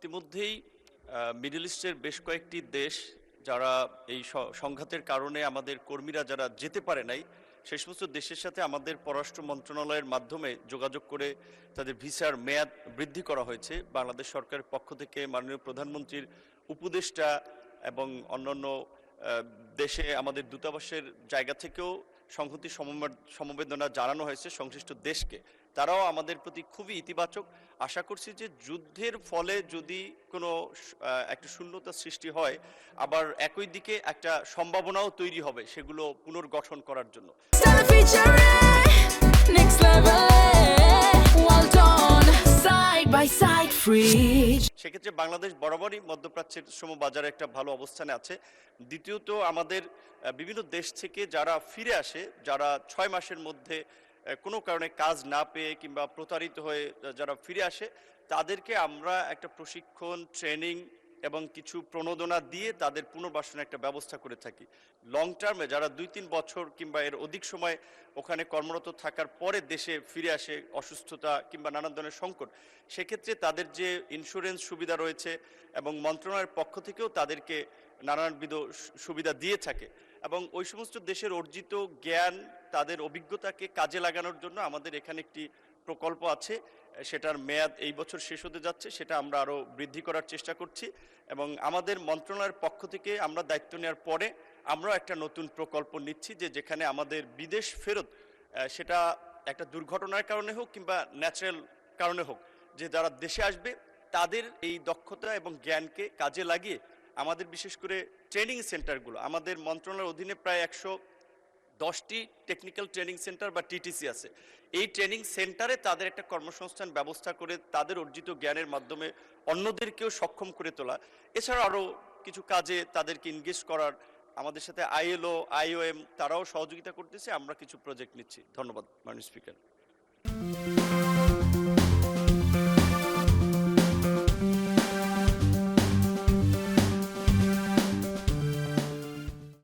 ইতিমধ্যেই মিডল ইস্টের বেশ কয়েকটি দেশ যারা এই সংঘাতের কারণে আমাদের কর্মীরা যারা যেতে পারে নাই সেই সমস্ত দেশের সাথে আমাদের পররাষ্ট্র মন্ত্রণালয়ের মাধ্যমে যোগাযোগ করে তাদের ভিসার মেয়াদ বৃদ্ধি করা হয়েছে। বাংলাদেশ সরকারের পক্ষ থেকে মাননীয় প্রধানমন্ত্রীর উপদেষ্টা এবং অন্যান্য দেশে আমাদের দূতাবাসের জায়গা থেকেও সংহতি সমবেদনা জানানো হয়েছে সংশ্লিষ্ট দেশকে। তারাও আমাদের প্রতি খুবই ইতিবাচক। আশা করছি যে যুদ্ধের ফলে যদি কোনো একটা শূন্যতা সৃষ্টি হয়, আবার একই দিকে একটা সম্ভাবনাও তৈরি হবে সেগুলো পুনর্গঠন করার জন্য। সেক্ষেত্রে বাংলাদেশ বরাবরই মধ্যপ্রাচ্যের শ্রমবাজারে একটা ভালো অবস্থানে আছে। দ্বিতীয়ত, আমাদের বিভিন্ন দেশ থেকে যারা ফিরে আসে, যারা 6 মাসের মধ্যে কোনো কারণে কাজ না পেয়ে কিংবা প্রতারিত হয়ে যারা ফিরে আসে, তাদেরকে আমরা একটা প্রশিক্ষণ, ট্রেনিং এবং কিছু প্রণোদনা দিয়ে তাদের পুনর্বাসনের একটা ব্যবস্থা করে থাকি। লং টার্মে যারা 2-3 বছর কিংবা এর অধিক সময় ওখানে কর্মরত থাকার পরে দেশে ফিরে আসে অসুস্থতা কিংবা নানান ধরনের সংকট, সেক্ষেত্রে তাদের যে ইন্স্যুরেন্স সুবিধা রয়েছে এবং মন্ত্রণালয়ের পক্ষ থেকেও তাদেরকে নানানবিধ সুবিধা দিয়ে থাকে এবং ওই সমস্ত দেশের অর্জিত জ্ঞান, তাদের অভিজ্ঞতাকে কাজে লাগানোর জন্য আমাদের এখানে একটি প্রকল্প আছে। সেটার মেয়াদ এই বছর শেষ হতে যাচ্ছে, সেটা আমরা আরও বৃদ্ধি করার চেষ্টা করছি এবং আমাদের মন্ত্রণালয়ের পক্ষ থেকে আমরা দায়িত্ব নেওয়ার পরে আমরাও একটা নতুন প্রকল্প নিচ্ছি যে যেখানে আমাদের বিদেশ ফেরত, সেটা একটা দুর্ঘটনার কারণে হোক কিংবা ন্যাচারাল কারণে হোক, যে যারা দেশে আসবে তাদের এই দক্ষতা এবং জ্ঞানকে কাজে লাগিয়ে আমাদের বিশেষ করে ট্রেনিং সেন্টারগুলো, আমাদের মন্ত্রণালয়ের অধীনে প্রায় 110টি টেকনিক্যাল ট্রেনিং সেন্টার বা টিটিসি আছে। এই ট্রেনিং সেন্টারে তাদের একটা কর্মসংস্থান ব্যবস্থা করে তাদের অর্জিত জ্ঞানের মাধ্যমে অন্যদেরকেও সক্ষম করে তোলা, এছাড়া আরও কিছু কাজে তাদেরকে এনগেজ করার আমাদের সাথে ILO, IOM তারাও সহযোগিতা করতেছে। আমরা কিছু প্রজেক্ট নিচ্ছি। ধন্যবাদ মাননীয় স্পিকার।